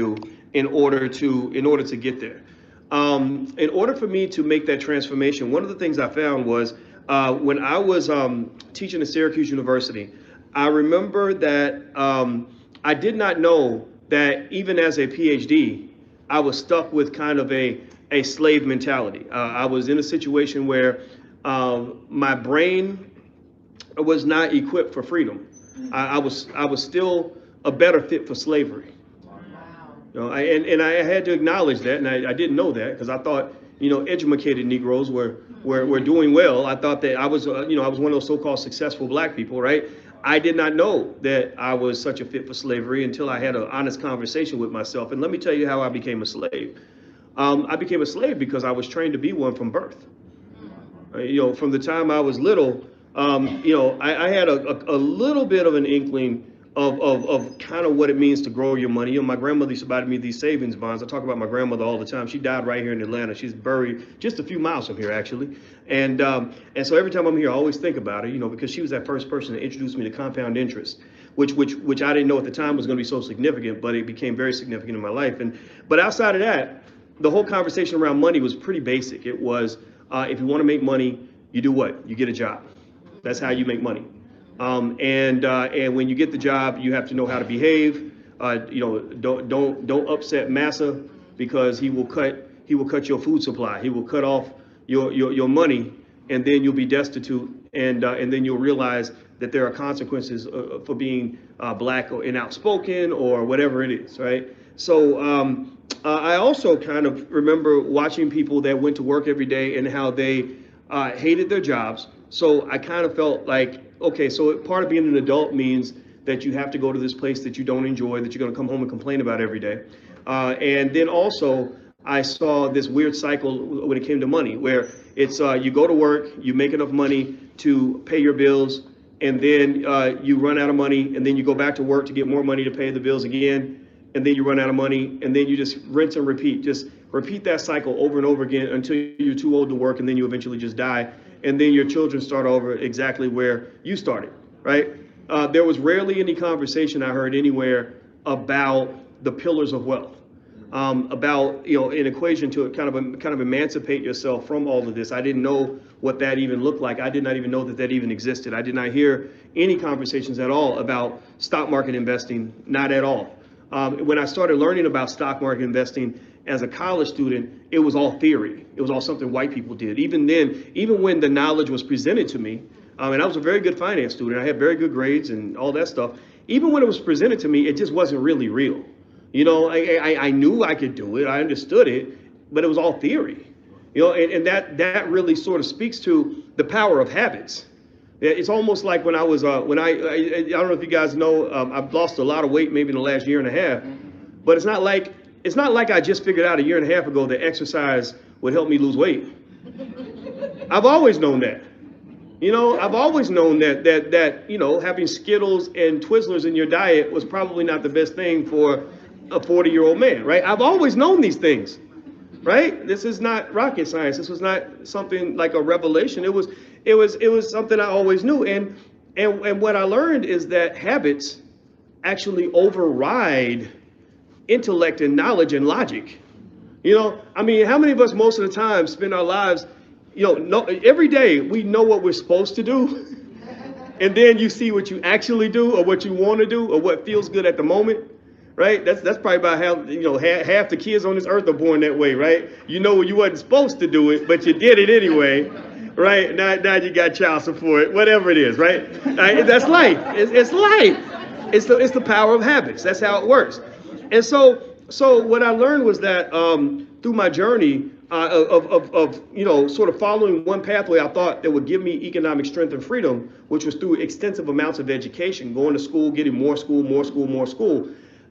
do in order to get there. In order for me to make that transformation, one of the things I found was when I was teaching at Syracuse University, I remember that I did not know that even as a PhD, I was stuck with kind of a slave mentality. I was in a situation where my brain was not equipped for freedom. I was still a better fit for slavery. You know, and I had to acknowledge that, and I didn't know that because I thought, educated Negroes were doing well. I thought that I was one of those so-called successful black people, right? I did not know that I was such a fit for slavery until I had an honest conversation with myself. And let me tell you how I became a slave. I became a slave because I was trained to be one from birth. From the time I was little, I had a little bit of an inkling of kind of what it means to grow your money. My grandmother used to buy me these savings bonds. I talk about my grandmother all the time. She died right here in Atlanta. She's buried just a few miles from here, actually. And so every time I'm here, I always think about her, because she was that first person to introduce me to compound interest, which I didn't know at the time was going to be so significant, but it became very significant in my life. But outside of that, the whole conversation around money was pretty basic. It was, if you want to make money, you do what? You get a job. That's how you make money. And when you get the job, you have to know how to behave. Don't upset massa because he will cut your food supply. He will cut off your money, and then you'll be destitute. And then you'll realize that there are consequences for being black and outspoken or whatever it is, right? So I also kind of remember watching people that went to work every day and how they hated their jobs. So I kind of felt like, okay, so part of being an adult means that you have to go to this place that you don't enjoy, that you're going to come home and complain about every day. And then also I saw this weird cycle when it came to money, where it's you go to work, you make enough money to pay your bills, and then you run out of money, and then you go back to work to get more money to pay the bills again, and then you run out of money, and then you just rinse and repeat. Just repeat that cycle over and over again until you're too old to work, and then you eventually just die. And then your children start over exactly where you started, right? There was rarely any conversation I heard anywhere about the pillars of wealth, about an equation to kind of emancipate yourself from all of this. I didn't know what that even looked like. I did not even know that even existed. I did not hear any conversations at all about stock market investing, not at all. When I started learning about stock market investing as a college student, it was all theory. It was all something white people did. Even then, even when the knowledge was presented to me, and I was a very good finance student, I had very good grades and all that stuff. Even when it was presented to me, it just wasn't really real. I knew I could do it. I understood it, but it was all theory. And that really sort of speaks to the power of habits. It's almost like when I was, I don't know if you guys know, I've lost a lot of weight maybe in the last year and a half, but it's not like I just figured out a year and a half ago that exercise would help me lose weight. I've always known that. I've always known that having Skittles and Twizzlers in your diet was probably not the best thing for a 40-year-old man, right? I've always known these things, right? This is not rocket science. This was not something like a revelation. It was something I always knew. And what I learned is that habits actually override intellect and knowledge and logic. How many of us most of the time spend our lives, every day we know what we're supposed to do, and then you see what you actually do or what you want to do or what feels good at the moment, right? That's probably about how, half the kids on this earth are born that way, right? You wasn't supposed to do it, but you did it anyway, right? Now you got child support, whatever it is, right? That's life. It's life. It's the power of habits. That's how it works. And so what I learned was that through my journey of sort of following one pathway I thought that would give me economic strength and freedom, which was through extensive amounts of education, going to school, getting more school.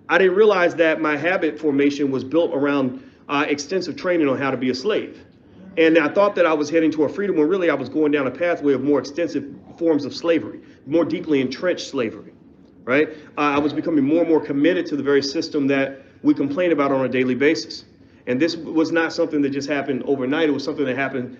I didn't realize that my habit formation was built around extensive training on how to be a slave. And I thought that I was heading to a freedom when really I was going down a pathway of more extensive forms of slavery, more deeply entrenched slavery. Right? I was becoming more and more committed to the very system that we complain about on a daily basis. And this was not something that just happened overnight. It was something that happened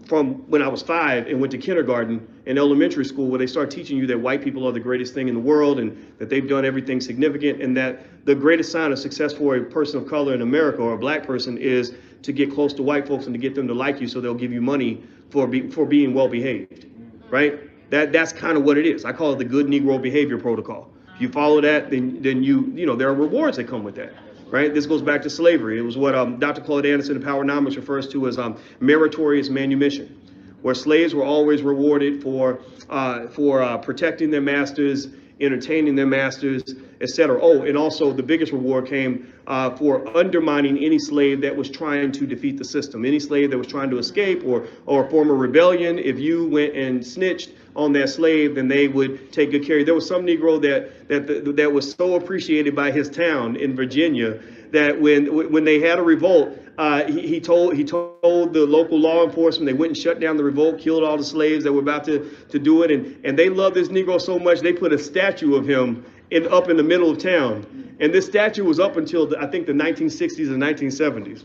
from when I was 5 and went to kindergarten and elementary school, where they start teaching you that white people are the greatest thing in the world and that they've done everything significant, and that the greatest sign of success for a person of color in America, or a black person, is to get close to white folks and to get them to like you so they'll give you money for being well behaved, right? That's kind of what it is. I call it the good Negro behavior protocol. If you follow that, then there are rewards that come with that. Right? This goes back to slavery. It was what Dr. Claude Anderson in Powernomics refers to as meritorious manumission, where slaves were always rewarded for protecting their masters, entertaining their masters, etc. Oh, and also the biggest reward came for undermining any slave that was trying to defeat the system. Any slave that was trying to escape or form a rebellion, if you went and snitched on that slave, then they would take good care of you. There was some Negro that was so appreciated by his town in Virginia that when they had a revolt, he told the local law enforcement. They went and shut down the revolt, killed all the slaves that were about to do it, and they loved this Negro so much they put a statue of him up in the middle of town. And this statue was up until I think the 1960s and 1970s.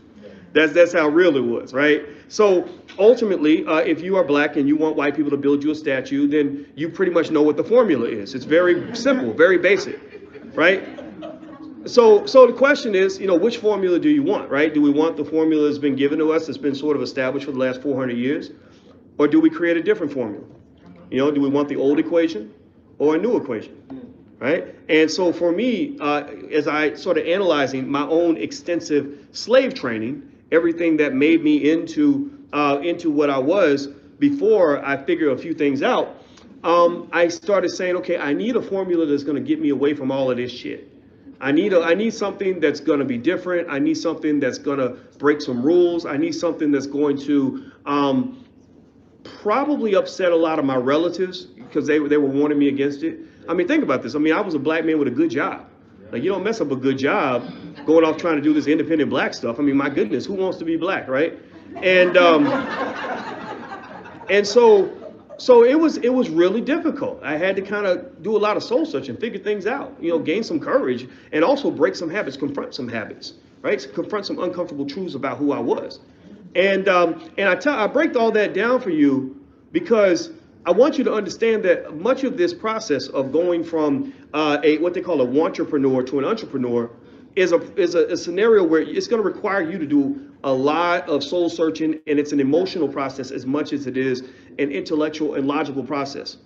That's how real it was, right? So ultimately, if you are black and you want white people to build you a statue, then you pretty much know what the formula is. It's very simple, very basic, right? So the question is, which formula do you want, right? Do we want the formula that's been given to us, that's been sort of established for the last 400 years? Or do we create a different formula? Do we want the old equation or a new equation, right? And so for me, as I sort of analyzing my own extensive slave training, everything that made me into what I was before I figured a few things out, I started saying, okay, I need a formula that's going to get me away from all of this shit. I need something that's going to be different. I need something that's going to break some rules. I need something that's going to probably upset a lot of my relatives because they were warning me against it. I mean, think about this. I mean, I was a black man with a good job. Like, you don't mess up a good job going off trying to do this independent black stuff. I mean, my goodness, who wants to be black, right? And so it was really difficult. I had to kind of do a lot of soul searching, figure things out, gain some courage, and also break some habits, confront some habits, right? Confront some uncomfortable truths about who I was. And I break all that down for you because I want you to understand that much of this process of going from what they call a wantrepreneur to an entrepreneur is a scenario where it's going to require you to do a lot of soul searching, and it's an emotional process as much as it is an intellectual and logical process.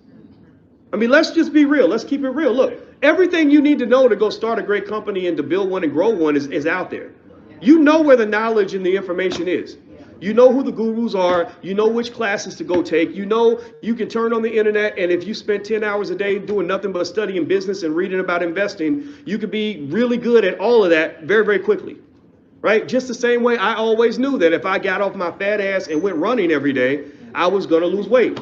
I mean, let's just be real. Let's keep it real. Look, everything you need to know to go start a great company and to build one and grow one is out there. You know where the knowledge and the information is. You know who the gurus are. You know which classes to go take. You know you can turn on the internet, and if you spend 10 hours a day doing nothing but studying business and reading about investing, you could be really good at all of that very, very quickly, right? Just the same way I always knew that if I got off my fat ass and went running every day, I was going to lose weight.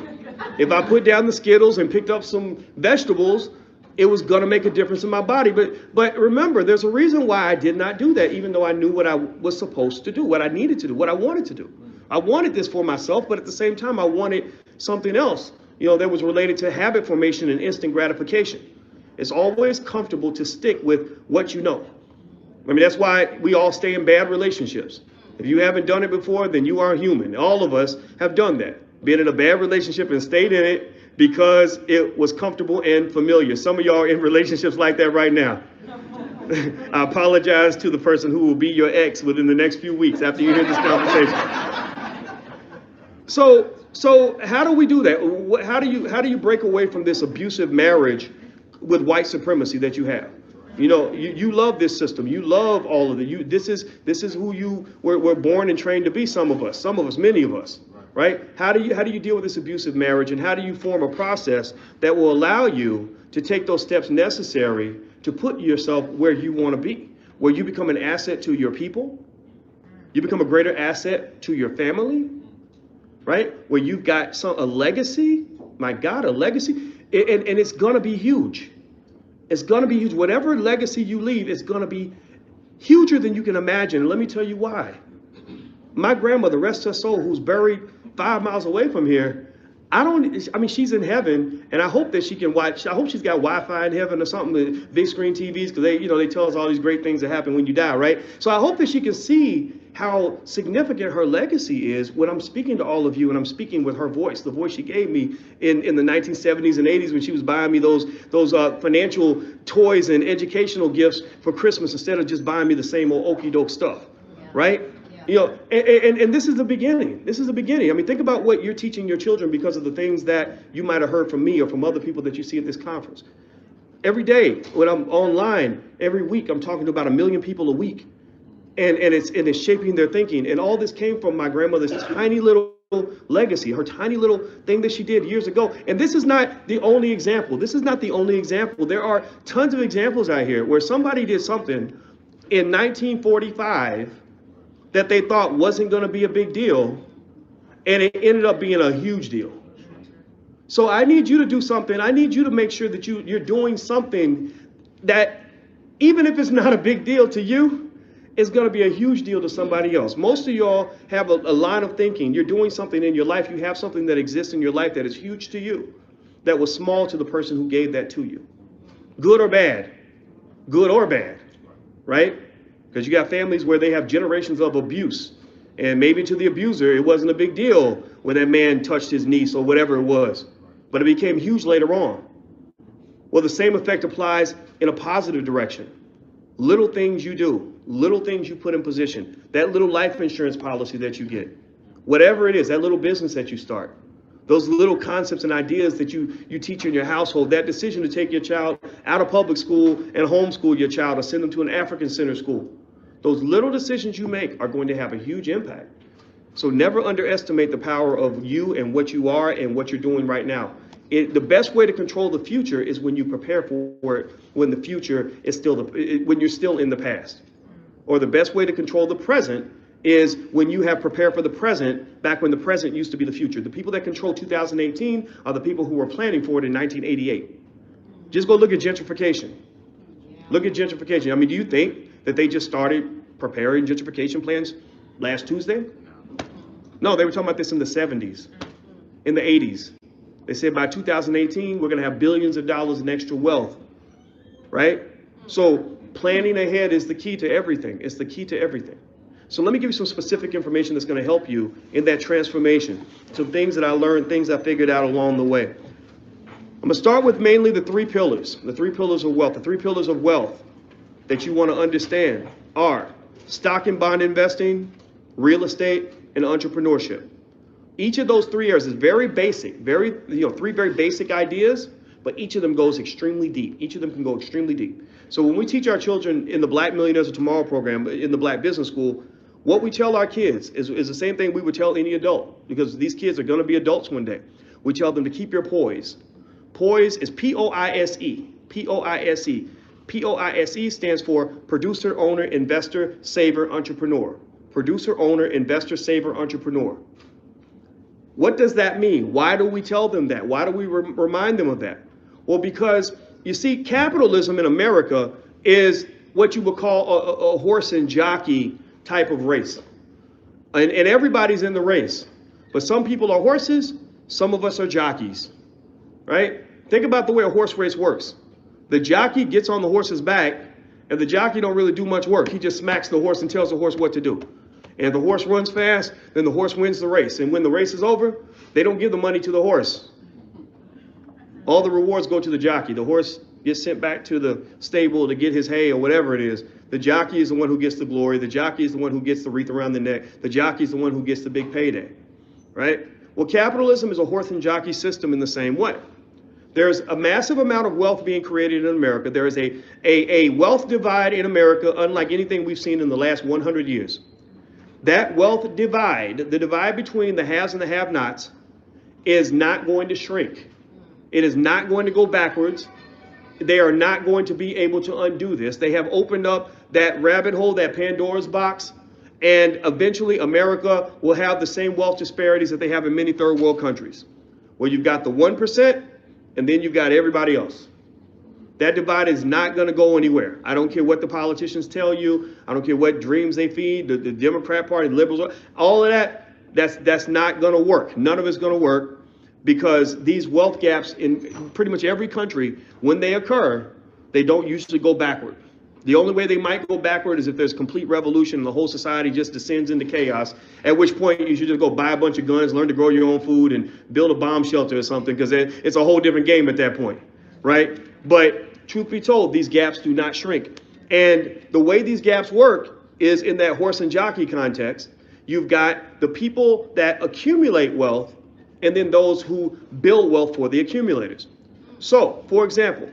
If I put down the Skittles and picked up some vegetables, it was going to make a difference in my body. But remember, there's a reason why I did not do that, even though I knew what I was supposed to do, what I needed to do, what I wanted to do. I wanted this for myself, but at the same time, I wanted something else, that was related to habit formation and instant gratification. It's always comfortable to stick with what you know. I mean, that's why we all stay in bad relationships. If you haven't done it before, then you are human. All of us have done that. Been in a bad relationship and stayed in it because it was comfortable and familiar. Some of y'all are in relationships like that right now. I apologize to the person who will be your ex within the next few weeks after you hear this conversation. So how do we do that? How do you break away from this abusive marriage with white supremacy that you have? You love this system. You love all of it. This is who you were born and trained to be. Some of us, many of us. Right? How do you deal with this abusive marriage, and how do you form a process that will allow you to take those steps necessary to put yourself where you want to be, where you become an asset to your people, you become a greater asset to your family, right? Where you've got a legacy, my God, a legacy, and it's going to be huge. It's going to be huge. Whatever legacy you leave is going to be huger than you can imagine. And let me tell you why. My grandmother, rest her soul, who's buried 5 miles away from here, I mean, she's in heaven, and I hope that she can watch. I hope she's got Wi-Fi in heaven or something with big screen TVs, because they tell us all these great things that happen when you die, right? So I hope that she can see how significant her legacy is when I'm speaking to all of you and I'm speaking with her voice, the voice she gave me in the 1970s and 80s when she was buying me those financial toys and educational gifts for Christmas instead of just buying me the same old okey doke stuff, right? You know, and this is the beginning. This is the beginning. I mean, think about what you're teaching your children because of the things that you might have heard from me or from other people that you see at this conference. Every day when I'm online, every week, I'm talking to about 1 million people a week. And it's shaping their thinking. And all this came from my grandmother's tiny little legacy, her tiny little thing that she did years ago. And this is not the only example. This is not the only example. There are tons of examples out here where somebody did something in 1945 that they thought wasn't going to be a big deal, and it ended up being a huge deal. So I need you to do something. I need you to make sure that you're doing something that, even if it's not a big deal to you, it's going to be a huge deal to somebody else. Most of y'all have a line of thinking. You're doing something in your life. You have something that exists in your life that is huge to you, that was small to the person who gave that to you. Good or bad, right? Because you got families where they have generations of abuse. And maybe to the abuser, it wasn't a big deal when that man touched his niece or whatever it was. But it became huge later on. Well, the same effect applies in a positive direction. Little things you do, little things you put in position, that little life insurance policy that you get, whatever it is, that little business that you start, those little concepts and ideas that you teach in your household, that decision to take your child out of public school and homeschool your child or send them to an African center school. Those little decisions you make are going to have a huge impact. So never underestimate the power of you and what you are and what you're doing right now. The best way to control the future is when you prepare for it, when the future is when you're still in the past. Or the best way to control the present is when you have prepared for the present, back when the present used to be the future. The people that control 2018 are the people who were planning for it in 1988. Just go look at gentrification. Look at gentrification. I mean, do you think that they just started preparing gentrification plans last Tuesday? No, they were talking about this in the 70s, in the 80s. They said by 2018, we're going to have billions of dollars in extra wealth, right? So planning ahead is the key to everything. It's the key to everything. So let me give you some specific information that's going to help you in that transformation. Some things that I learned, things I figured out along the way. I'm going to start with mainly the 3 pillars, the 3 pillars of wealth. The 3 pillars of wealth that you want to understand are stock and bond investing, real estate, and entrepreneurship. Each of those 3 areas is very basic, 3 very basic ideas, but each of them goes extremely deep. Each of them can go extremely deep. So when we teach our children in the Black Millionaires of Tomorrow program, in the Black Business School, what we tell our kids is the same thing we would tell any adult, because these kids are going to be adults one day. We tell them to keep your poise. Poise is P-O-I-S-E, P-O-I-S-E. P-O-I-S-E stands for producer, owner, investor, saver, entrepreneur. Producer, owner, investor, saver, entrepreneur. What does that mean? Why do we tell them that? Why do we remind them of that? Well, because you see, capitalism in America is what you would call a horse and jockey type of race. And everybody's in the race. But some people are horses, some of us are jockeys, right? Think about the way a horse race works. The jockey gets on the horse's back, and the jockey don't really do much work. He just smacks the horse and tells the horse what to do. And if the horse runs fast, then the horse wins the race. And when the race is over, they don't give the money to the horse. All the rewards go to the jockey. The horse gets sent back to the stable to get his hay or whatever it is. The jockey is the one who gets the glory. The jockey is the one who gets the wreath around the neck. The jockey is the one who gets the big payday, right? Well, capitalism is a horse and jockey system in the same way. There's a massive amount of wealth being created in America. There is a wealth divide in America unlike anything we've seen in the last 100 years. That wealth divide, the divide between the haves and the have-nots, is not going to shrink. It is not going to go backwards. They are not going to be able to undo this. They have opened up that rabbit hole, that Pandora's box, and eventually America will have the same wealth disparities that they have in many third world countries, where you've got the 1% and then you've got everybody else. That divide is not going to go anywhere. I don't care what the politicians tell you. I don't care what dreams they feed, the Democrat Party, the liberals, all of that, that's not going to work. None of it's going to work, because these wealth gaps in pretty much every country, when they occur, they don't usually go backward. The only way they might go backward is if there's complete revolution and the whole society just descends into chaos, at which point you should just go buy a bunch of guns, learn to grow your own food, and build a bomb shelter or something, because it's a whole different game at that point, right? But truth be told, these gaps do not shrink. And the way these gaps work is in that horse and jockey context. You've got the people that accumulate wealth and then those who build wealth for the accumulators. So, for example,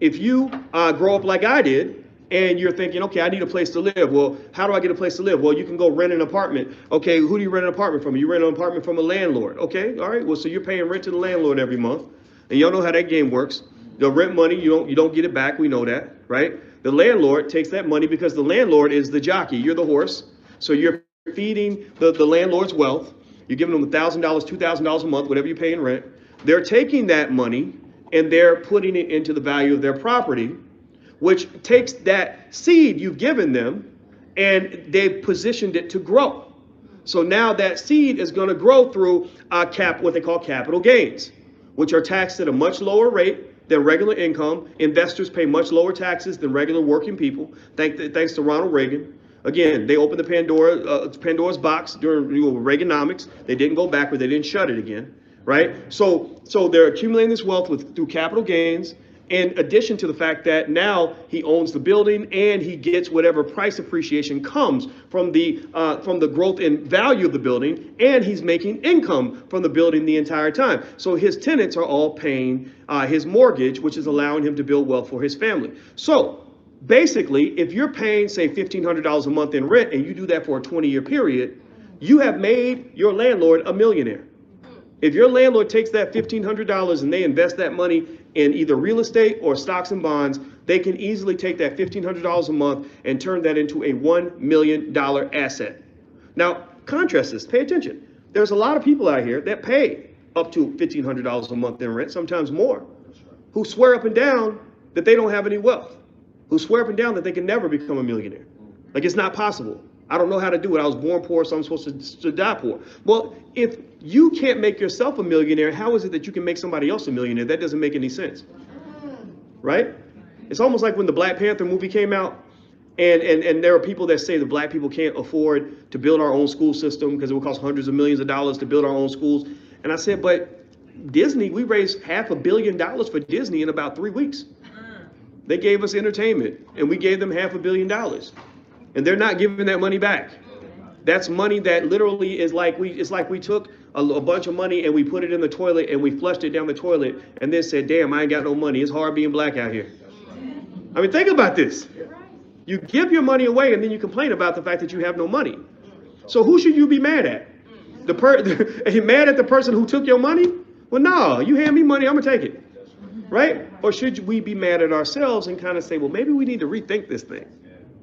if you grow up like I did, and you're thinking, okay, I need a place to live. Well, how do I get a place to live? Well, you can go rent an apartment. Okay, who do you rent an apartment from? You rent an apartment from a landlord. Okay, all right. Well, so you're paying rent to the landlord every month, and y'all know how that game works. The rent money, you don't get it back. We know that, right? The landlord takes that money because the landlord is the jockey. You're the horse, so you're feeding the landlord's wealth. You're giving them $1,000, $2,000 a month, whatever you pay in rent. They're taking that money and they're putting it into the value of their property, which takes that seed you've given them and they've positioned it to grow. So now that seed is going to grow through what they call capital gains, which are taxed at a much lower rate than regular income. Investors pay much lower taxes than regular working people, thanks to Ronald Reagan. Again, they opened the Pandora's box during Reaganomics. They didn't go backward. They didn't shut it again, right? So they're accumulating this wealth through capital gains, in addition to the fact that now he owns the building and he gets whatever price appreciation comes from the growth in value of the building, and he's making income from the building the entire time. So his tenants are all paying his mortgage, which is allowing him to build wealth for his family. So basically, if you're paying, say, $1,500 a month in rent and you do that for a 20-year period, you have made your landlord a millionaire. If your landlord takes that $1,500 and they invest that money in either real estate or stocks and bonds, they can easily take that $1,500 a month and turn that into a $1 million asset. Now, contrast this, pay attention. There's a lot of people out here that pay up to $1,500 a month in rent, sometimes more, who swear up and down that they don't have any wealth, who swear up and down that they can never become a millionaire. Like, it's not possible. I don't know how to do it. I was born poor, so I'm supposed to die poor. Well, if you can't make yourself a millionaire, how is it that you can make somebody else a millionaire? That doesn't make any sense, right? It's almost like when the Black Panther movie came out, and there are people that say that black people can't afford to build our own school system because it would cost hundreds of millions of dollars to build our own schools. And I said, but Disney, we raised $500 million for Disney in about 3 weeks. They gave us entertainment, and we gave them $500 million. And they're not giving that money back. That's money that literally is like we took a bunch of money and we put it in the toilet and we flushed it down the toilet and then said, damn, I ain't got no money. It's hard being black out here. I mean, think about this. You give your money away and then you complain about the fact that you have no money. So who should you be mad at? Are you mad at the person who took your money? Well, no, you hand me money, I'm gonna take it, right? Or should we be mad at ourselves and kind of say, well, maybe we need to rethink this thing,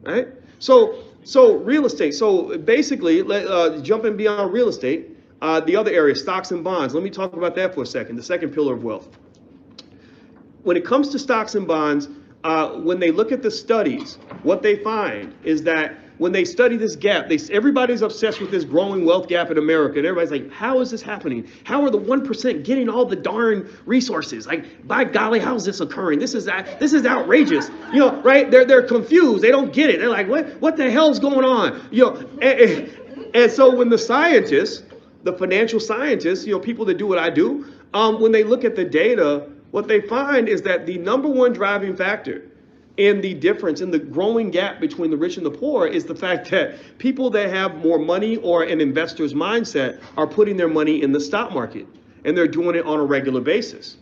right? So real estate. So basically, jumping beyond real estate, the other area, stocks and bonds. Let me talk about that for a second. The second pillar of wealth. When it comes to stocks and bonds, when they look at the studies, what they find is that when they study this gap, everybody's obsessed with this growing wealth gap in America. And everybody's like, how is this happening? How are the 1% getting all the darn resources? Like, by golly, how is this occurring? This is outrageous. You know, right? They're confused. They don't get it. They're like, what the hell's going on? You know, and so when the scientists, the financial scientists, you know, people that do what I do, when they look at the data, what they find is that the number one driving factor in the difference in the growing gap between the rich and the poor is the fact that people that have more money or an investor's mindset are putting their money in the stock market, and they're doing it on a regular basis.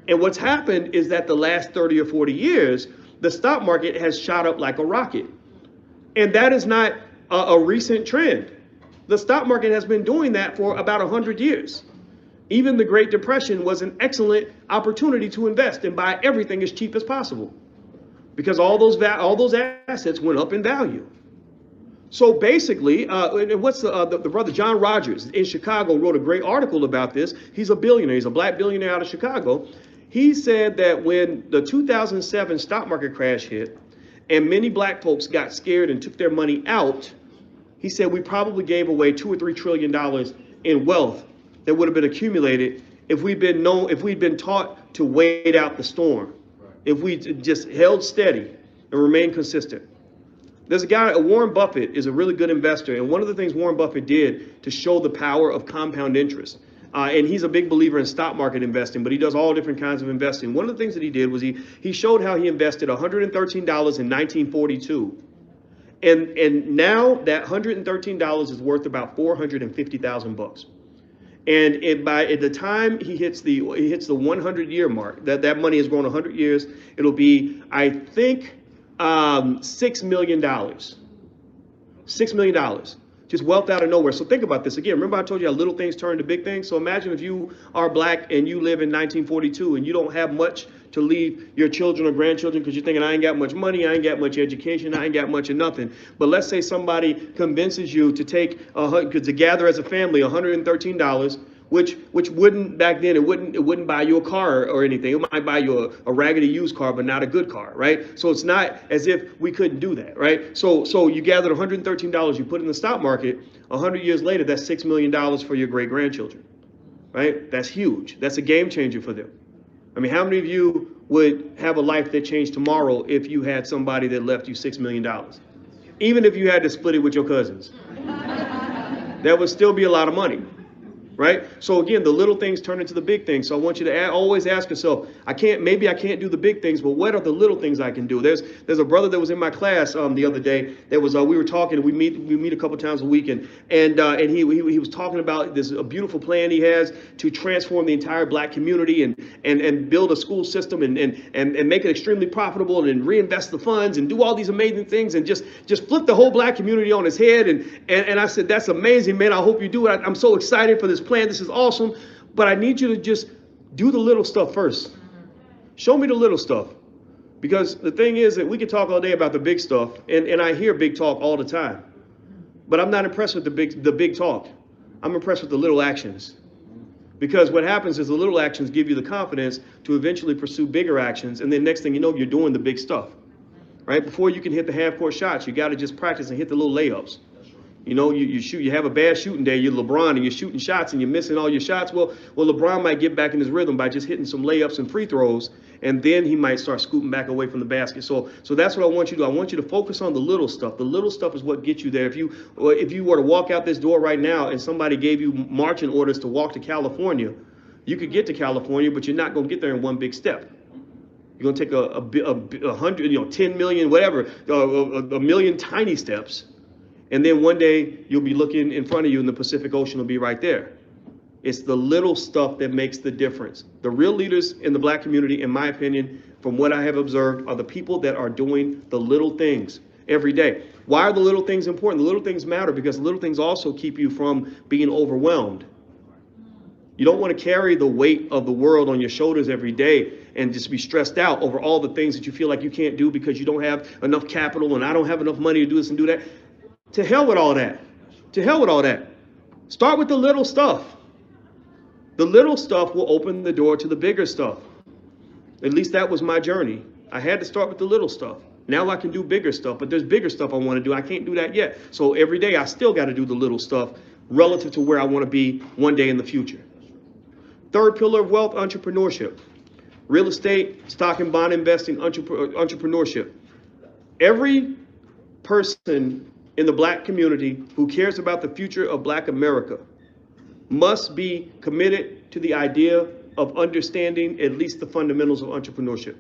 And what's happened is that the last 30 or 40 years, the stock market has shot up like a rocket. And that is not a recent trend. The stock market has been doing that for about 100 years. Even the Great Depression was an excellent opportunity to invest and buy everything as cheap as possible, because all those assets went up in value. So basically, the brother John Rogers in Chicago wrote a great article about this. He's a billionaire. He's a black billionaire out of Chicago. He said that when the 2007 stock market crash hit and many black folks got scared and took their money out, he said we probably gave away $2 or $3 trillion in wealth that would have been accumulated if we'd been taught to wait out the storm. If we just held steady and remain consistent. There's a guy, Warren Buffett is a really good investor, and one of the things Warren Buffett did to show the power of compound interest, and he's a big believer in stock market investing, but he does all different kinds of investing. One of the things that he did was he showed how he invested $113 in 1942, and now that $113 is worth about $450,000. And at the time he hits the 100-year mark, that money has grown 100 years. It'll be, I think, $6 million. $6 million. Just wealth out of nowhere. So think about this again. Remember I told you how little things turn to big things? So imagine if you are black and you live in 1942 and you don't have much to leave your children or grandchildren because you're thinking, I ain't got much money, I ain't got much education, I ain't got much of nothing. But let's say somebody convinces you to to gather as a family $113, which wouldn't, back then, it wouldn't buy you a car or anything. It might buy you a raggedy used car, but not a good car, right? So it's not as if we couldn't do that, right? So you gathered $113, you put it in the stock market, 100 years later, that's $6 million for your great-grandchildren, right? That's huge. That's a game changer for them. I mean, how many of you would have a life that changed tomorrow if you had somebody that left you $6 million? Even if you had to split it with your cousins. That would still be a lot of money. Right? So again, the little things turn into the big things. So I want you to always ask yourself, maybe I can't do the big things, but what are the little things I can do? There's a brother that was in my class the other day that was we were talking, we meet a couple times a week, and he was talking about this a beautiful plan he has to transform the entire black community and build a school system and make it extremely profitable and reinvest the funds and do all these amazing things and just flip the whole black community on its head. And I said, that's amazing, man. I hope you do it. I'm so excited for this plan. This is awesome, but I need you to just do the little stuff first. Show me the little stuff, because the thing is that we can talk all day about the big stuff, and I hear big talk all the time, but I'm not impressed with the big talk. I'm impressed with the little actions, because what happens is the little actions give you the confidence to eventually pursue bigger actions, and then next thing you know, you're doing the big stuff, right? Before you can hit the half-court shots, you got to just practice and hit the little layups. You know, you have a bad shooting day, you're LeBron, and you're shooting shots and you're missing all your shots. Well, LeBron might get back in his rhythm by just hitting some layups and free throws, and then he might start scooting back away from the basket. So that's what I want you to do. I want you to focus on the little stuff. The little stuff is what gets you there. If you were to walk out this door right now and somebody gave you marching orders to walk to California, you could get to California, but you're not going to get there in one big step. You're going to take a 100, 10 million, whatever, a million tiny steps. And then one day you'll be looking in front of you and the Pacific Ocean will be right there. It's the little stuff that makes the difference. The real leaders in the black community, in my opinion, from what I have observed, are the people that are doing the little things every day. Why are the little things important? The little things matter because the little things also keep you from being overwhelmed. You don't want to carry the weight of the world on your shoulders every day and just be stressed out over all the things that you feel like you can't do because you don't have enough capital and I don't have enough money to do this and do that. To hell with all that. To hell with all that. Start with the little stuff. The little stuff will open the door to the bigger stuff. At least that was my journey. I had to start with the little stuff. Now I can do bigger stuff, but there's bigger stuff I want to do. I can't do that yet. So every day I still got to do the little stuff relative to where I want to be one day in the future. Third pillar of wealth, entrepreneurship. Real estate, stock and bond investing, entrepreneurship. Every person in the black community who cares about the future of black America must be committed to the idea of understanding at least the fundamentals of entrepreneurship.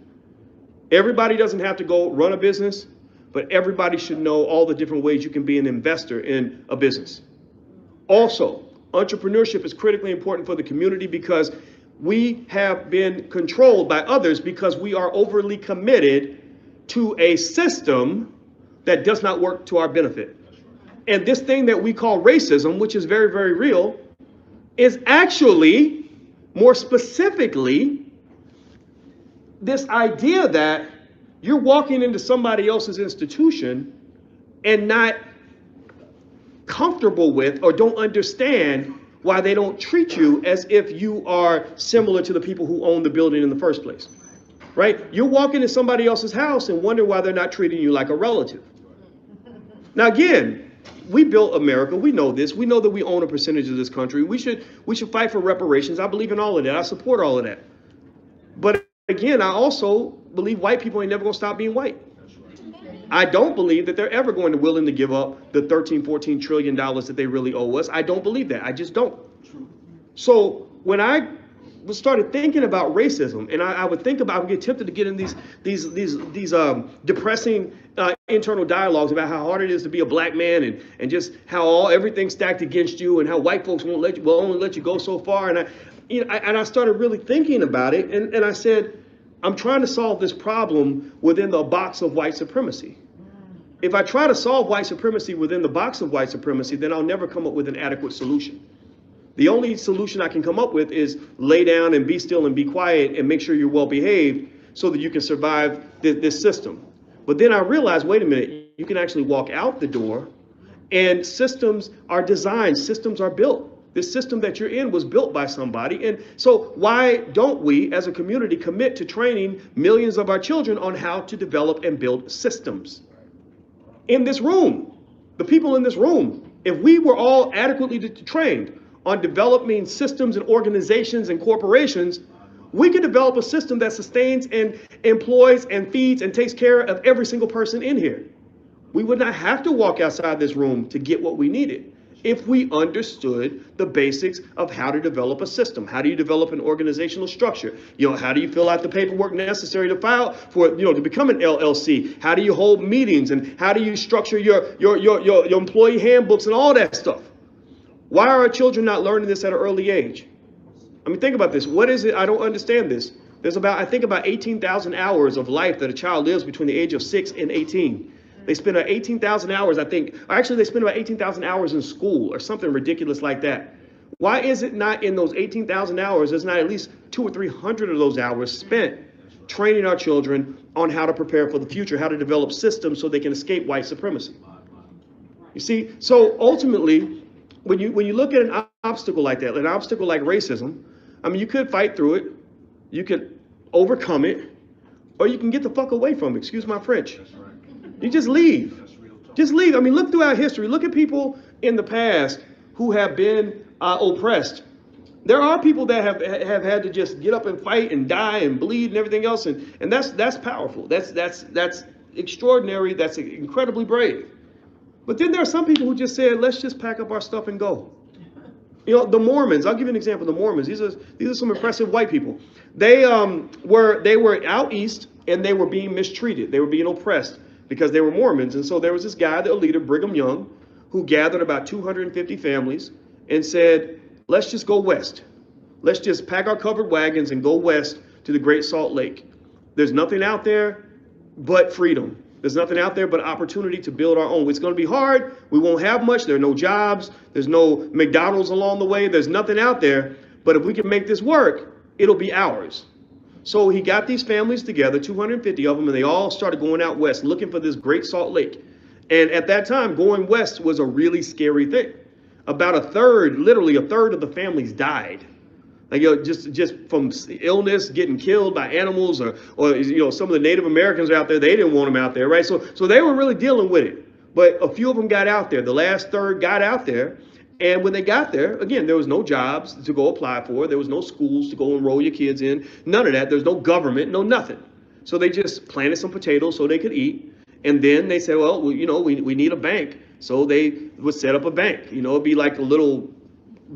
Everybody doesn't have to go run a business, but everybody should know all the different ways you can be an investor in a business. Also, entrepreneurship is critically important for the community because we have been controlled by others because we are overly committed to a system that does not work to our benefit. And this thing that we call racism, which is very, very real, is actually, more specifically, this idea that you're walking into somebody else's institution and not comfortable with or don't understand why they don't treat you as if you are similar to the people who own the building in the first place, right? You're walking into somebody else's house and wonder why they're not treating you like a relative. Now, again, we built America. We know this. We know that we own a percentage of this country. We should fight for reparations. I believe in all of that. I support all of that. But again, I also believe white people ain't never going to stop being white. I don't believe that they're ever going to willing to give up the 13, 14 trillion dollars that they really owe us. I don't believe that. I just don't. So when I started thinking about racism, and I would think about, I would get tempted to get in these depressing internal dialogues about how hard it is to be a black man, and just how everything's stacked against you, and how white folks will only let you go so far. And I started really thinking about it, and I said, I'm trying to solve this problem within the box of white supremacy. If I try to solve white supremacy within the box of white supremacy, then I'll never come up with an adequate solution. The only solution I can come up with is lay down and be still and be quiet and make sure you're well behaved so that you can survive this system. But then I realized, wait a minute, you can actually walk out the door, and systems are designed, systems are built. This system that you're in was built by somebody. And so why don't we as a community commit to training millions of our children on how to develop and build systems? In this room, the people in this room, if we were all adequately trained on developing systems and organizations and corporations, we could develop a system that sustains and employs and feeds and takes care of every single person in here. We would not have to walk outside this room to get what we needed if we understood the basics of how to develop a system. How do you develop an organizational structure? How do you fill out the paperwork necessary to file for, to become an LLC? How do you hold meetings, and how do you structure your employee handbooks and all that stuff? Why are our children not learning this at an early age? I mean, think about this. What is it? I don't understand this. There's I think about 18,000 hours of life that a child lives between the age of 6 and 18. They spend 18,000 hours, I think, or actually they spend about 18,000 hours in school or something ridiculous like that. Why is it not in those 18,000 hours, there's not at least 200 or 300 of those hours spent training our children on how to prepare for the future, how to develop systems so they can escape white supremacy? You see, so ultimately, when you look at an obstacle like that, an obstacle like racism, I mean, you could fight through it, you could overcome it, or you can get the fuck away from it, excuse my French. You just leave. Just leave. I mean, look throughout history. Look at people in the past who have been oppressed. There are people that have had to just get up and fight and die and bleed and everything else, and that's powerful. That's extraordinary. That's incredibly brave. But then there are some people who just said, let's just pack up our stuff and go. The Mormons. I'll give you an example. The Mormons. These are some impressive white people. They were out east, and they were being mistreated. They were being oppressed because they were Mormons. And so there was this guy, the leader, Brigham Young, who gathered about 250 families and said, let's just go west. Let's just pack our covered wagons and go west to the Great Salt Lake. There's nothing out there but freedom. There's nothing out there but opportunity to build our own. It's going to be hard. We won't have much. There are no jobs. There's no McDonald's along the way. There's nothing out there. But if we can make this work, it'll be ours. So he got these families together, 250 of them, and they all started going out west looking for this Great Salt Lake. And at that time, going west was a really scary thing. About a third, literally a third of the families died. Like, just from illness, getting killed by animals, or some of the Native Americans out there, they didn't want them out there, right? So they were really dealing with it. But a few of them got out there. The last third got out there. And when they got there, again, there was no jobs to go apply for. There was no schools to go enroll your kids in. None of that. There's no government, no nothing. So they just planted some potatoes so they could eat. And then they said, well, we need a bank. So they would set up a bank. It'd be like a little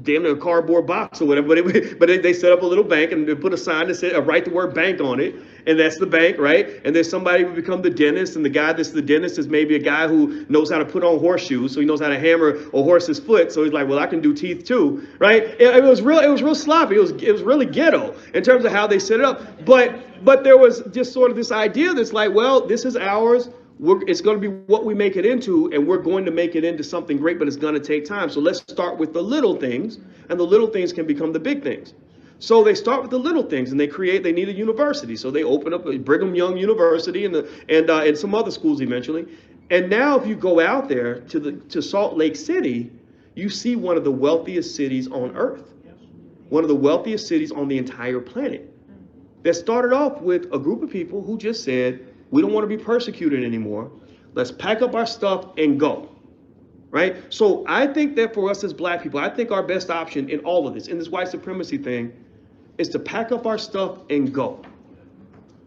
damn near cardboard box or whatever, but they set up a little bank and they put a sign that said, write the word bank on it, and that's the bank, right? And then somebody would become the dentist, and the guy that's the dentist is maybe a guy who knows how to put on horseshoes, so he knows how to hammer a horse's foot, so he's like, well, I can do teeth too, right? It was real sloppy. It was really ghetto in terms of how they set it up, but there was just sort of this idea that's like, well, this is ours. It's going to be what we make it into, and we're going to make it into something great, but it's going to take time. So let's start with the little things, and the little things can become the big things. So they start with the little things, and they need a university. So they open up a Brigham Young University and some other schools eventually. And now if you go out there to Salt Lake City, you see one of the wealthiest cities on earth, one of the wealthiest cities on the entire planet. That started off with a group of people who just said, we don't want to be persecuted anymore. Let's pack up our stuff and go, right? So I think that for us as black people, I think our best option in all of this, in this white supremacy thing, is to pack up our stuff and go.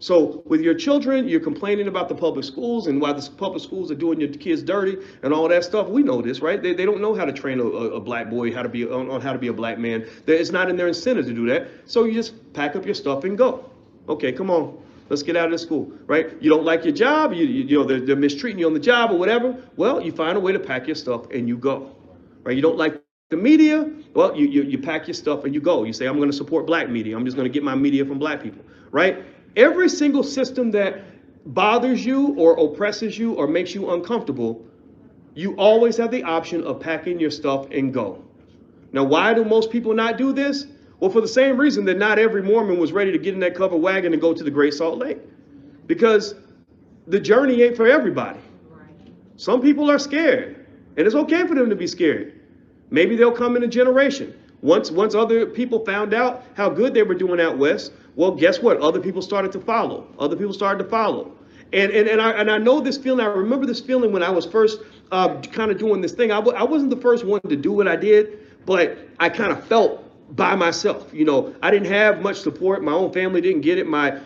So with your children, you're complaining about the public schools and why the public schools are doing your kids dirty and all that stuff. We know this, right? They don't know how to train a black boy how to be on how to be a black man. It's not in their incentive to do that. So you just pack up your stuff and go. Okay, come on. Let's get out of the school, right? You don't like your job, you know, they're mistreating you on the job or whatever. Well, you find a way to pack your stuff and you go, right? You don't like the media, well, you pack your stuff and you go. You say, I'm going to support black media. I'm just going to get my media from black people, right? Every single system that bothers you or oppresses you or makes you uncomfortable, you always have the option of packing your stuff and go. Now, why do most people not do this? Well, for the same reason that not every Mormon was ready to get in that covered wagon and go to the Great Salt Lake. Because the journey ain't for everybody. Some people are scared, and it's okay for them to be scared. Maybe they'll come in a generation. Once other people found out how good they were doing out west, well, guess what? Other people started to follow. Other people started to follow. And I know this feeling. I remember this feeling when I was first kind of doing this thing. I wasn't the first one to do what I did, but I kind of felt by myself. You know, I didn't have much support. My own family didn't get it. My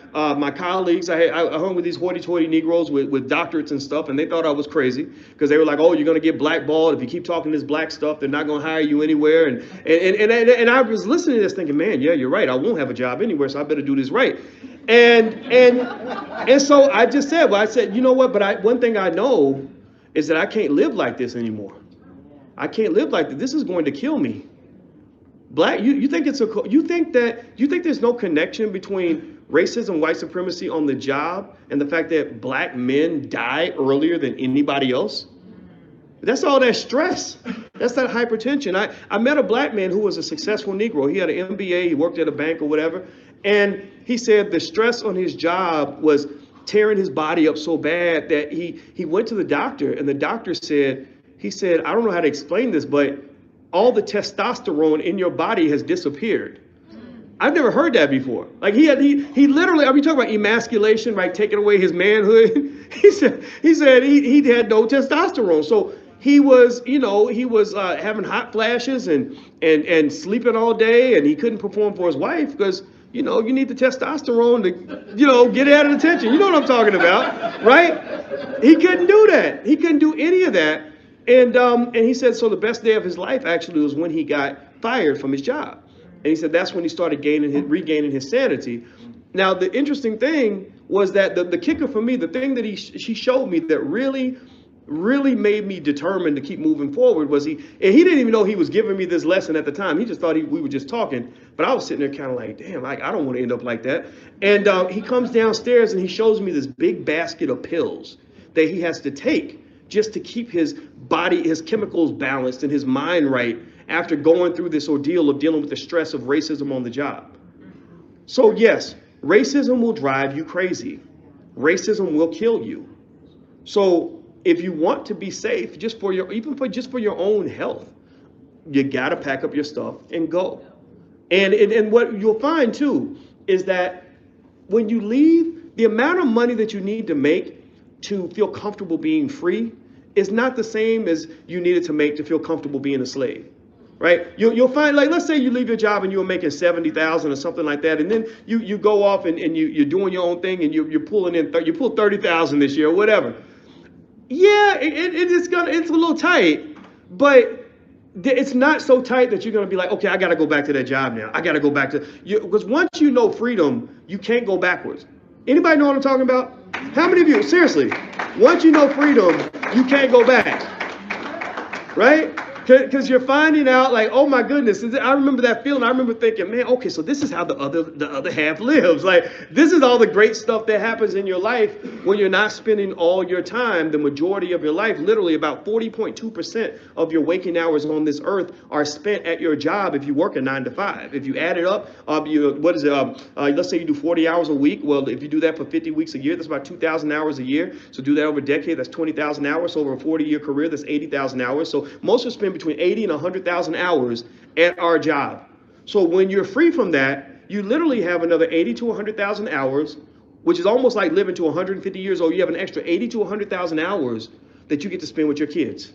colleagues, I hung with these hoity-toity Negroes with doctorates and stuff, and they thought I was crazy because they were like, oh, you're going to get blackballed. If you keep talking this black stuff, they're not going to hire you anywhere. And I was listening to this thinking, man, yeah, you're right. I won't have a job anywhere, so I better do this right. And so I just said, well, I said, you know what? But one thing I know is that I can't live like this anymore. I can't live like this. This is going to kill me. Black, you think there's no connection between racism, white supremacy on the job and the fact that black men die earlier than anybody else? That's all that stress. That's that hypertension. I met a black man who was a successful Negro. He had an MBA, he worked at a bank or whatever. And he said the stress on his job was tearing his body up so bad that he went to the doctor, and the doctor said, I don't know how to explain this, but all the testosterone in your body has disappeared. I've never heard that before. Like he literally, I mean, talking about emasculation, right? Taking away his manhood. he said he had no testosterone. So he was having hot flashes and sleeping all day, and he couldn't perform for his wife because, you need the testosterone to, get out of attention. You know what I'm talking about, right? He couldn't do that. He couldn't do any of that. And he said, so the best day of his life actually was when he got fired from his job. And he said that's when he started regaining his sanity. Now, the interesting thing was that the kicker for me, the thing that she showed me that really made me determined to keep moving forward was and he didn't even know he was giving me this lesson at the time. He just thought we were just talking. But I was sitting there kind of like, damn, I don't want to end up like that. And he comes downstairs and he shows me this big basket of pills that he has to take just to keep his body, his chemicals balanced and his mind right after going through this ordeal of dealing with the stress of racism on the job. So yes, racism will drive you crazy. Racism will kill you. So if you want to be safe, just for your own health, you got to pack up your stuff and go. And what you'll find too is that when you leave, the amount of money that you need to make to feel comfortable being free is not the same as you needed to make to feel comfortable being a slave, right? You'll find, like, let's say you leave your job and you were making $70,000 or something like that, and then you go off and you're doing your own thing and you're pulling in, you pull $30,000 this year or whatever. Yeah, it's a little tight, but it's not so tight that you're going to be like, okay, I got to go back to that job now. I got to go back to because once you know freedom, you can't go backwards. Anybody know what I'm talking about? How many of you, seriously, once you know freedom, you can't go back, right? Because you're finding out like, oh my goodness, I remember that feeling. I remember thinking, man, okay, so this is how the other half lives. Like, this is all the great stuff that happens in your life when you're not spending all your time, the majority of your life, literally about 40.2% of your waking hours on this earth are spent at your job if you work a 9 to 5. If you add it up, let's say you do 40 hours a week. Well, if you do that for 50 weeks a year, that's about 2,000 hours a year. So do that over a decade, that's 20,000 hours. So over a 40-year career, that's 80,000 hours. So most are spent between 80 and 100,000 hours at our job. So when you're free from that, you literally have another 80 to 100,000 hours, which is almost like living to 150 years old. You have an extra 80 to 100,000 hours that you get to spend with your kids.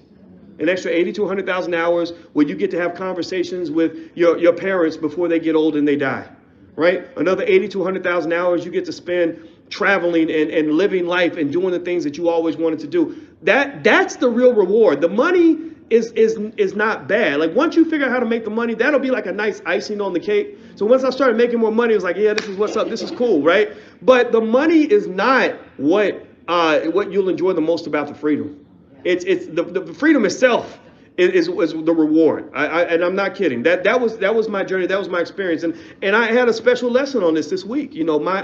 An extra 80 to 100,000 hours where you get to have conversations with your parents before they get old and they die, right? Another 80 to 100,000 hours you get to spend traveling and living life and doing the things that you always wanted to do. That's the real reward. The money is not bad. Like once you figure out how to make the money, that'll be like a nice icing on the cake. So once I started making more money, it was like, yeah, this is what's up. This is cool, right? But the money is not what you'll enjoy the most about the freedom. It's the freedom itself is the reward. And I'm not kidding. That was my journey. That was my experience. And I had a special lesson on this week. You know, my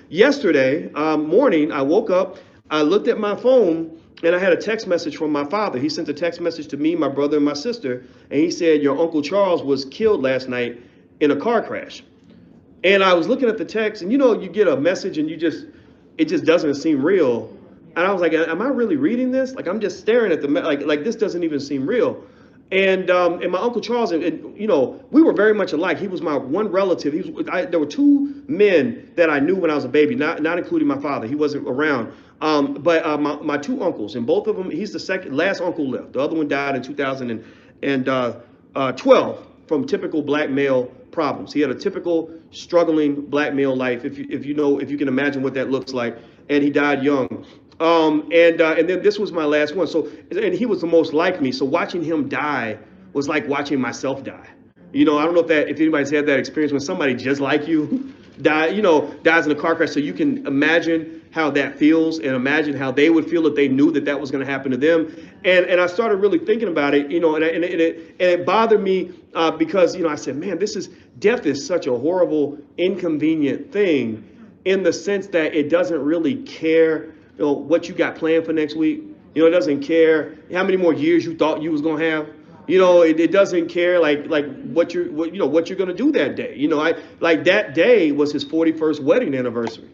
yesterday morning, I woke up, I looked at my phone, and I had a text message from my father. He sent a text message to me, my brother, and my sister, and he said, your Uncle Charles was killed last night in a car crash. And I was looking at the text, and you know, you get a message and it just doesn't seem real. And I was like, am I really reading this? Like, I'm just staring at like this doesn't even seem real. And my Uncle Charles, and you know, we were very much alike. He was my one relative. There were two men that I knew when I was a baby, not including my father. He wasn't around. But my two uncles, and both of them, he's the last uncle left. The other one died in 2012 from typical black male problems. He had a typical struggling black male life, if you can imagine what that looks like, and he died young. And then this was my last one. So, and he was the most like me. So watching him die was like watching myself die. You know, I don't know if anybody's had that experience when somebody just like you dies in a car crash. So you can imagine how that feels and imagine how they would feel if they knew that was going to happen to them. And I started really thinking about it, you know, and it bothered me because, you know, I said, man, death is such a horrible, inconvenient thing in the sense that it doesn't really care, you know, what you got planned for next week. You know, it doesn't care how many more years you thought you was going to have. You know, it doesn't care like what you're going to do that day. You know, like that day was his 41st wedding anniversary.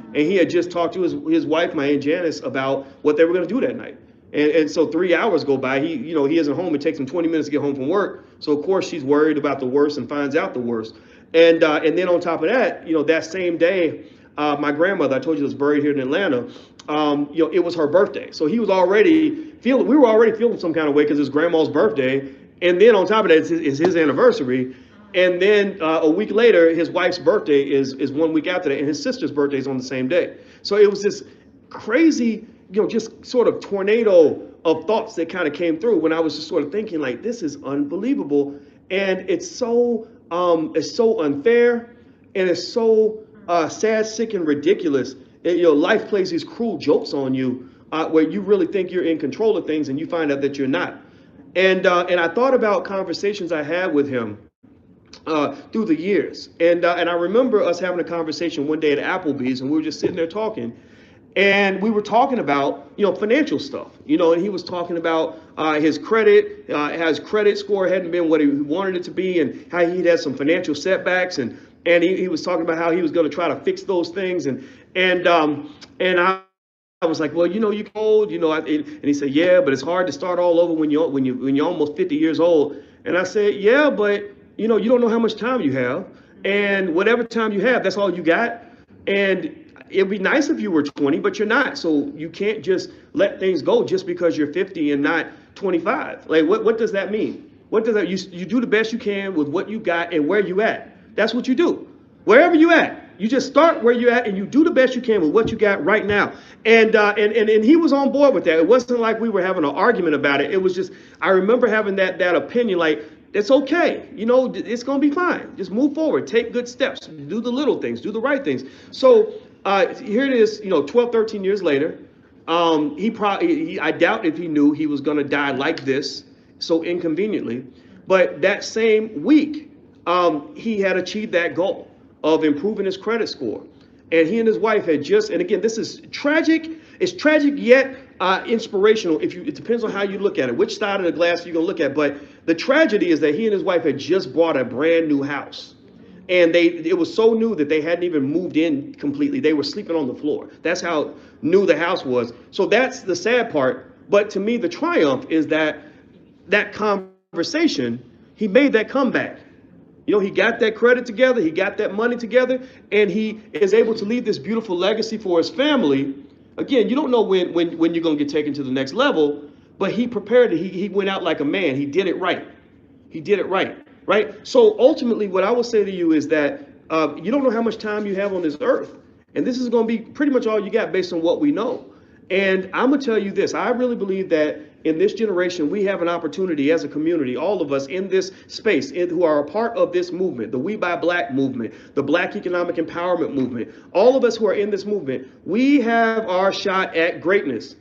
And he had just talked to his wife, my Aunt Janice, about what they were going to do that night. And so 3 hours go by. He isn't home. It takes him 20 minutes to get home from work. So, of course, she's worried about the worst and finds out the worst. And then on top of that, you know, that same day, my grandmother, I told you, was buried here in Atlanta. You know, it was her birthday. So we were already feeling some kind of way because it's grandma's birthday. And then on top of that, it's his anniversary. And then a week later, his wife's birthday is 1 week after that, and his sister's birthday is on the same day. So it was this crazy, you know, just sort of tornado of thoughts that kind of came through when I was just sort of thinking, like, this is unbelievable, and it's so unfair, and it's so sad, sick, and ridiculous. You know, life plays these cruel jokes on you where you really think you're in control of things, and you find out that you're not. And I thought about conversations I had with him through the years. And I remember us having a conversation one day at Applebee's, and we were just sitting there talking, and we were talking about, you know, financial stuff, you know, and he was talking about his credit, how his credit score hadn't been what he wanted it to be, and how he'd had some financial setbacks, and he was talking about how he was going to try to fix those things, and I was like, well, you know, you're old, you know, and he said, yeah, but it's hard to start all over when you're almost 50 years old. And I said, yeah, but you know, you don't know how much time you have, and whatever time you have, that's all you got. And it'd be nice if you were 20, but you're not. So you can't just let things go just because you're 50 and not 25. Like, what does that mean? What does that, you do the best you can with what you got and where you at. That's what you do. Wherever you at, you just start where you're at and you do the best you can with what you got right now. And he was on board with that. It wasn't like we were having an argument about it. It was just, I remember having that opinion, like, it's okay. You know, it's going to be fine. Just move forward. Take good steps. Do the little things. Do the right things. So here it is, you know, 12, 13 years later. I doubt if he knew he was going to die like this, so inconveniently. But that same week, he had achieved that goal of improving his credit score. And he and his wife had just, and again, this is tragic. It's tragic yet inspirational. It depends on how you look at it, which side of the glass you're going to look at. But the tragedy is that he and his wife had just bought a brand new house. And it was so new that they hadn't even moved in completely. They were sleeping on the floor. That's how new the house was. So that's the sad part. But to me, the triumph is that conversation, he made that comeback. You know, he got that credit together, he got that money together, and he is able to leave this beautiful legacy for his family. Again, you don't know when you're going to get taken to the next level, but he prepared it. He went out like a man. He did it right. He did it right, right? So ultimately, what I will say to you is that you don't know how much time you have on this earth. And this is going to be pretty much all you got based on what we know. And I'm going to tell you this. I really believe that in this generation, we have an opportunity as a community, all of us in this space who are a part of this movement, the We Buy Black movement, the Black Economic Empowerment movement, all of us who are in this movement, we have our shot at greatness.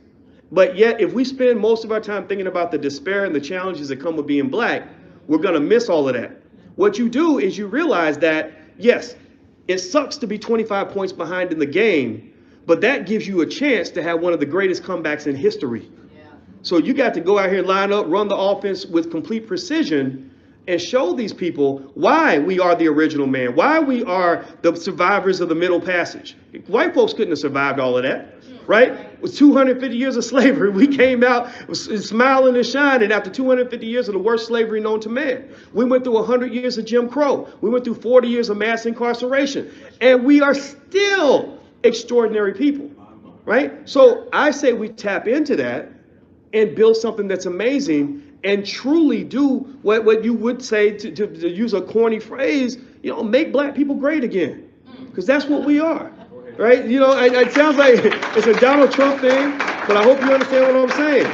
But yet, if we spend most of our time thinking about the despair and the challenges that come with being black, we're going to miss all of that. What you do is you realize that, yes, it sucks to be 25 points behind in the game, but that gives you a chance to have one of the greatest comebacks in history. Yeah. So you got to go out here, line up, run the offense with complete precision, and show these people why we are the original man, why we are the survivors of the Middle Passage. White folks couldn't have survived all of that, right? With 250 years of slavery, we came out smiling and shining after 250 years of the worst slavery known to man. We went through 100 years of Jim Crow. We went through 40 years of mass incarceration. And we are still extraordinary people, right? So I say we tap into that and build something that's amazing and truly do what you would say, to use a corny phrase, make black people great again. Because that's what we are, right? It sounds like it's a Donald Trump thing, but I hope you understand what I'm saying.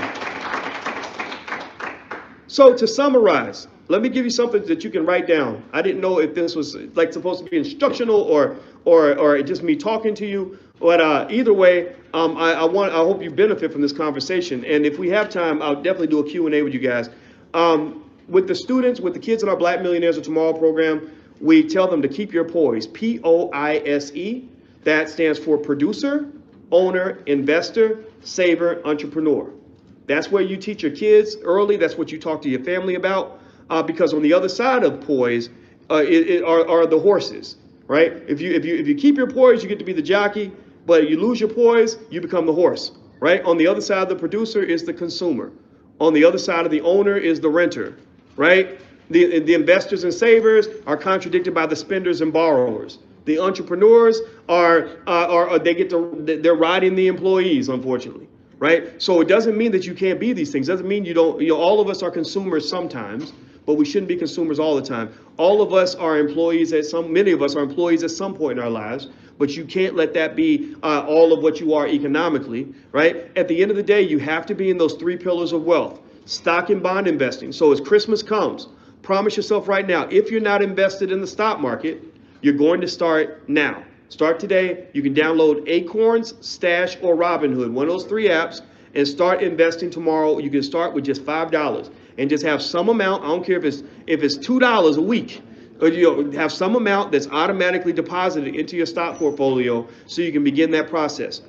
So to summarize, let me give you something that you can write down. I didn't know if this was supposed to be instructional or just me talking to you. But either way, I hope you benefit from this conversation. And if we have time, I'll definitely do a Q&A with you guys. With the students, with the kids in our Black Millionaires of Tomorrow program, we tell them to keep your poise. POISE. That stands for producer, owner, investor, saver, entrepreneur. That's where you teach your kids early. That's what you talk to your family about. Because on the other side of poise are the horses, right? If you keep your poise, you get to be the jockey. But you lose your poise, you become the horse, right? On the other side of the producer is the consumer. On the other side of the owner is the renter, right? The investors and savers are contradicted by the spenders and borrowers. The entrepreneurs they're riding the employees, unfortunately, right? So it doesn't mean that you can't be these things. It doesn't mean you don't, all of us are consumers sometimes, but we shouldn't be consumers all the time. All of us are employees many of us are employees at some point in our lives, but you can't let that be all of what you are economically, right? At the end of the day, you have to be in those three pillars of wealth: stock and bond investing. So as Christmas comes, promise yourself right now, if you're not invested in the stock market, you're going to start now. Start today. You can download Acorns, Stash, or Robinhood, one of those three apps, and start investing tomorrow. You can start with just $5 and just have some amount. I don't care if it's $2 a week. Or have some amount that's automatically deposited into your stock portfolio so you can begin that process.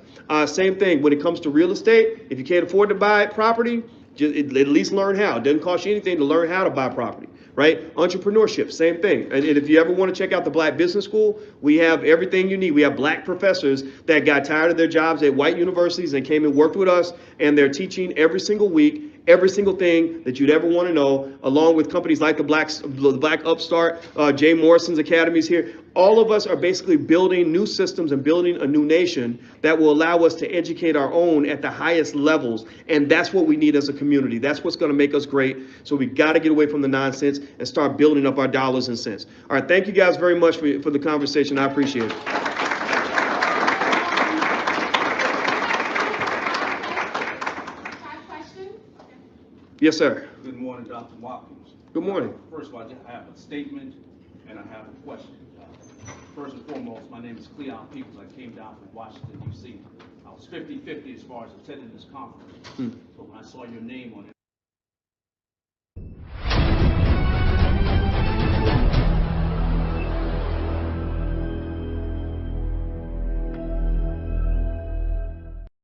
Same thing when it comes to real estate. If you can't afford to buy property, just at least learn how. It doesn't cost you anything to learn how to buy property, right? Entrepreneurship, same thing. And if you ever want to check out the Black Business School, we have everything you need. We have black professors that got tired of their jobs at white universities and came and worked with us, and they're teaching every single week every single thing that you'd ever want to know, along with companies like the Black Upstart, Jay Morrison's academies here. All of us are basically building new systems and building a new nation that will allow us to educate our own at the highest levels. And that's what we need as a community. That's what's going to make us great. So we got to get away from the nonsense and start building up our dollars and cents. All right. Thank you guys very much for the conversation. I appreciate it. Yes, sir. Good morning, Dr. Watkins. Good morning. First of all, I have a statement and I have a question. First and foremost, my name is Cleon Peoples. I came down from Washington, D.C. I was 50-50 as far as attending this conference. But when I saw your name on it,